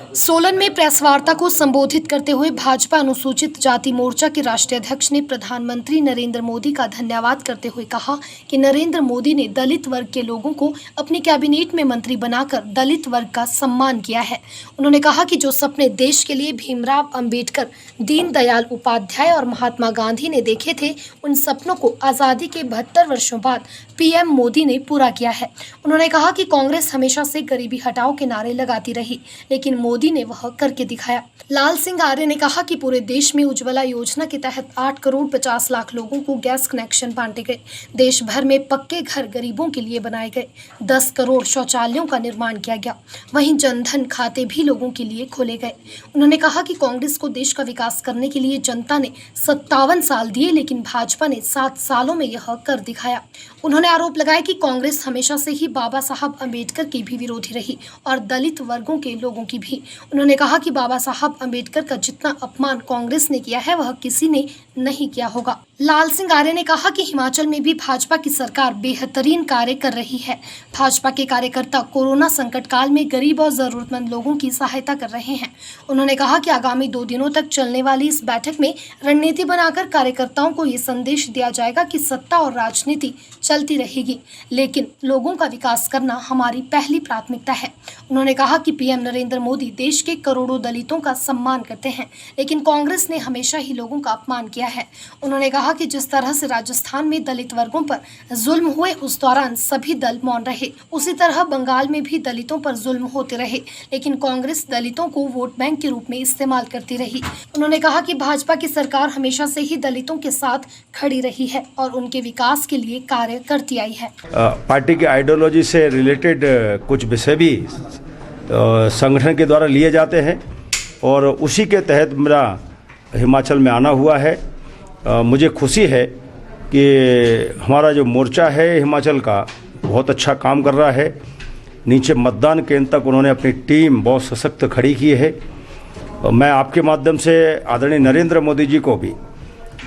सोलन में प्रेस वार्ता को संबोधित करते हुए भाजपा अनुसूचित जाति मोर्चा के राष्ट्रीय अध्यक्ष ने प्रधानमंत्री नरेंद्र मोदी का धन्यवाद करते हुए कहा कि नरेंद्र मोदी ने दलित वर्ग के लोगों को अपने कैबिनेट में मंत्री बनाकर दलित वर्ग का सम्मान किया है। उन्होंने कहा कि जो सपने देश के लिए भीमराव अंबेडकर, दीनदयाल उपाध्याय और महात्मा गांधी ने देखे थे, उन सपनों को आज़ादी के 72 वर्षों बाद पीएम मोदी ने पूरा किया है। उन्होंने कहा कि कांग्रेस हमेशा से गरीबी हटाओ के नारे लगाती रही, लेकिन मोदी ने वह करके दिखाया। लाल सिंह आर्य ने कहा कि पूरे देश में उज्ज्वला योजना के तहत 8 करोड़ 50 लाख लोगों को गैस कनेक्शन बांटे गए। देश भर में पक्के घर गरीबों के लिए बनाए गए। 10 करोड़ शौचालयों का निर्माण किया गया। वहीं जनधन खाते भी लोगों के लिए खोले गए। उन्होंने कहा कि कांग्रेस को देश का विकास करने के लिए जनता ने 57 साल दिए, लेकिन भाजपा ने 7 सालों में यह कर दिखाया। उन्होंने आरोप लगाया कि कांग्रेस हमेशा से ही बाबा साहब अम्बेडकर की भी विरोधी रही और दलित वर्गों के लोगों की भी। उन्होंने कहा कि बाबा साहब अम्बेडकर का जितना अपमान कांग्रेस ने किया है वह किसी ने नहीं किया होगा। लाल सिंह आर्य ने कहा कि हिमाचल में भी भाजपा की सरकार बेहतरीन कार्य कर रही है। भाजपा के कार्यकर्ता कोरोना संकट काल में गरीब और जरूरतमंद लोगों की सहायता कर रहे हैं। उन्होंने कहा कि आगामी 2 दिनों तक चलने वाली इस बैठक में रणनीति बनाकर कार्यकर्ताओं को ये संदेश दिया जाएगा कि सत्ता और राजनीति चलती रहेगी, लेकिन लोगों का विकास करना हमारी पहली प्राथमिकता है। उन्होंने कहा कि पीएम नरेंद्र मोदी देश के करोड़ों दलितों का सम्मान करते हैं, लेकिन कांग्रेस ने हमेशा ही लोगों का अपमान किया है। उन्होंने कहा कि जिस तरह से राजस्थान में दलित वर्गों पर जुल्म हुए उस दौरान सभी दल मौन रहे, उसी तरह बंगाल में भी दलितों पर जुल्म होते रहे, लेकिन कांग्रेस दलितों को वोट बैंक के रूप में इस्तेमाल करती रही। उन्होंने कहा कि भाजपा की सरकार हमेशा से ही दलितों के साथ खड़ी रही है और उनके विकास के लिए कार्य करती आई है। पार्टी की आइडियोलॉजी से रिलेटेड कुछ विषय भी संगठन के द्वारा लिए जाते हैं और उसी के तहत मेरा हिमाचल में आना हुआ है। मुझे खुशी है कि हमारा जो मोर्चा है हिमाचल का बहुत अच्छा काम कर रहा है। नीचे मतदान केंद्र तक उन्होंने अपनी टीम बहुत सशक्त खड़ी की है। मैं आपके माध्यम से आदरणीय नरेंद्र मोदी जी को भी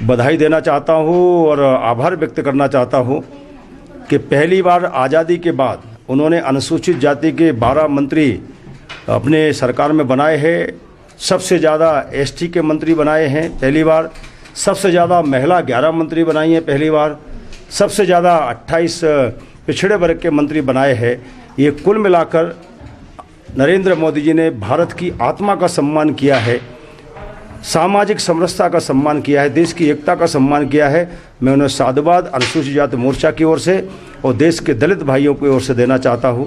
बधाई देना चाहता हूँ और आभार व्यक्त करना चाहता हूँ कि पहली बार आज़ादी के बाद उन्होंने अनुसूचित जाति के 12 मंत्री अपने सरकार में बनाए हैं। सबसे ज़्यादा एसटी के मंत्री बनाए हैं पहली बार। सबसे ज़्यादा महिला 11 मंत्री बनाई हैं पहली बार। सबसे ज़्यादा 28 पिछड़े वर्ग के मंत्री बनाए हैं। ये कुल मिलाकर नरेंद्र मोदी जी ने भारत की आत्मा का सम्मान किया है, सामाजिक समरसता का सम्मान किया है, देश की एकता का सम्मान किया है। मैं उन्हें साधुवाद अनुसूचित जाति मोर्चा की ओर से और देश के दलित भाइयों की ओर से देना चाहता हूँ।